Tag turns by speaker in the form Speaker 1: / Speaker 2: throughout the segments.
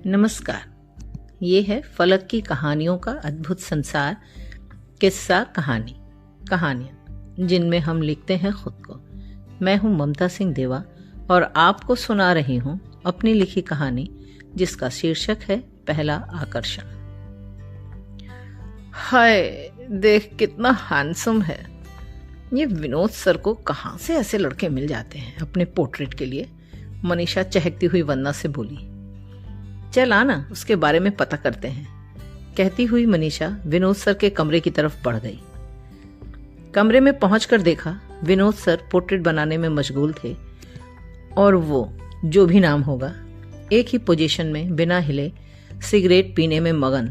Speaker 1: नमस्कार। ये है फलक की कहानियों का अद्भुत संसार, किस्सा कहानियां जिनमें हम लिखते हैं खुद को। मैं हूं ममता सिंह देवा और आपको सुना रही हूं अपनी लिखी कहानी, जिसका शीर्षक है पहला आकर्षण। हाय, देख कितना हैंडसम है। ये विनोद सर को कहां से ऐसे लड़के मिल जाते हैं अपने पोर्ट्रेट के लिए? मनीषा चहकती हुई वंदना से बोली। चल आना, उसके बारे में पता करते हैं। कहती हुई मनीषा विनोद सर के कमरे की तरफ बढ़ गई। कमरे में पहुंचकर देखा विनोद सर पोर्ट्रेट बनाने में मशगूल थे और वो जो भी नाम होगा एक ही पोजीशन में बिना हिले सिगरेट पीने में मगन।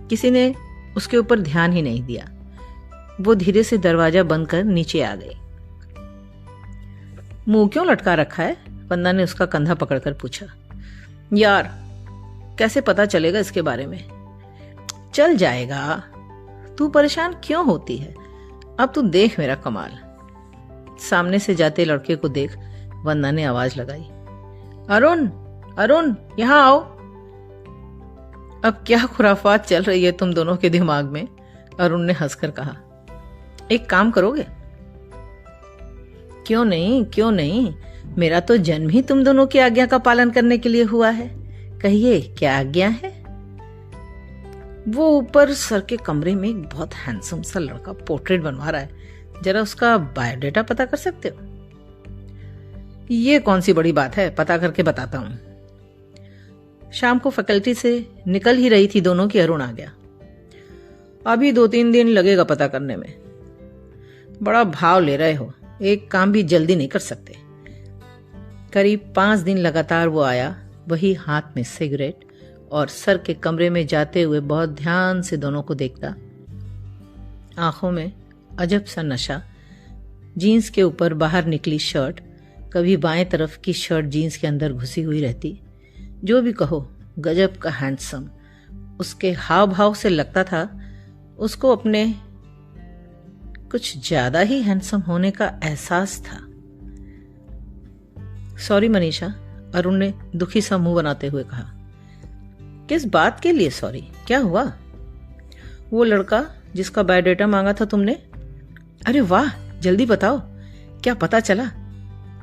Speaker 1: किसी ने उसके ऊपर ध्यान ही नहीं दिया। वो धीरे से दरवाजा बंद कर नीचे आ गई। मुंह क्यों लटका रखा है? वंदना ने उसका कंधा पकड़कर पूछा। यार, कैसे पता चलेगा इसके बारे में? चल जाएगा, तू परेशान क्यों होती है? अब तू देख मेरा कमाल। सामने से जाते लड़के को देख वंदना ने आवाज लगाई, अरुण, अरुण, यहां आओ। अब क्या खुराफात चल रही है तुम दोनों के दिमाग में? अरुण ने हंसकर कहा। एक काम करोगे? क्यों नहीं, क्यों नहीं, मेरा तो जन्म ही तुम दोनों की आज्ञा का पालन करने के लिए हुआ है। कहिए, क्या आज्ञा है? वो ऊपर सर के कमरे में एक बहुत हैंडसम सा लड़का पोर्ट्रेट बनवा रहा है। जरा उसका बायोडेटा पता कर सकते हो? ये कौन सी बड़ी बात है, पता करके बताता हूं। शाम को फैकल्टी से निकल ही रही थी दोनों की अरुण आ गया। अभी 2-3 दिन लगेगा पता करने में। बड़ा भाव ले रहे हो, एक काम भी जल्दी नहीं कर सकते। करीब 5 दिन लगातार वो आया, वही हाथ में सिगरेट और सर के कमरे में जाते हुए बहुत ध्यान से दोनों को देखता। आंखों में अजब सा नशा। जीन्स के ऊपर बाहर निकली शर्ट, कभी बाएं तरफ की शर्ट जीन्स के अंदर घुसी हुई रहती। जो भी कहो, गजब का हैंडसम। उसके हाव भाव से लगता था उसको अपने कुछ ज्यादा ही हैंडसम होने का एहसास था। सॉरी मनीषा, अरुण ने दुखी सा मुंह बनाते हुए कहा। किस बात के लिए सॉरी? क्या हुआ? वो लड़का जिसका बायोडेटा मांगा था तुमने? अरे वाह, जल्दी बताओ, क्या पता चला?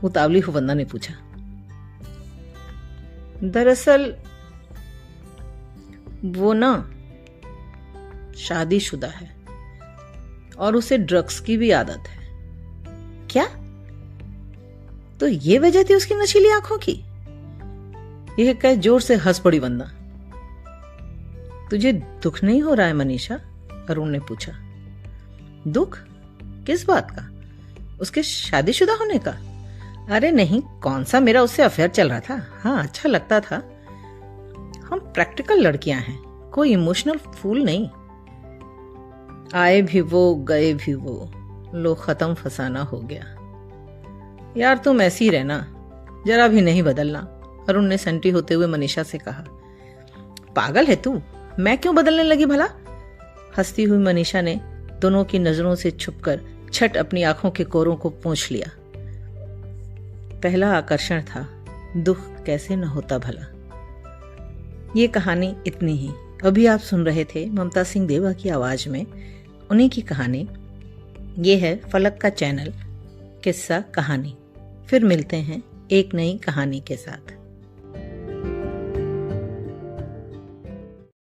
Speaker 1: उतावली हुई वंदना ने पूछा। दरअसल वो ना शादीशुदा है और उसे ड्रग्स की भी आदत है। क्या? तो ये वजह थी उसकी नशीली आंखों की? यह कह जोर से हंस पड़ी वंदना। तुझे दुख नहीं हो रहा है मनीषा? अरुण ने पूछा। दुख? किस बात का? उसके शादीशुदा होने का? अरे नहीं, कौन सा मेरा उससे अफेयर चल रहा था। हाँ, अच्छा लगता था। हम प्रैक्टिकल लड़कियां हैं, कोई इमोशनल फूल नहीं। आए भी वो, गए भी वो, लो खत्म फसाना हो गया। यार तुम ऐसी ही रहना, जरा भी नहीं बदलना, अरुण ने संटी होते हुए मनीषा से कहा। पागल है तू, मैं क्यों बदलने लगी भला? हंसती हुई मनीषा ने दोनों की नजरों से छुपकर छट अपनी आंखों के कोरों को पोंछ लिया। पहला आकर्षण था, दुख कैसे न होता भला। ये कहानी इतनी ही। अभी आप सुन रहे थे ममता सिंह देवा की आवाज में उन्हीं की कहानी। ये है फलक का चैनल, किस्सा कहानी। फिर मिलते हैं एक नई कहानी के साथ।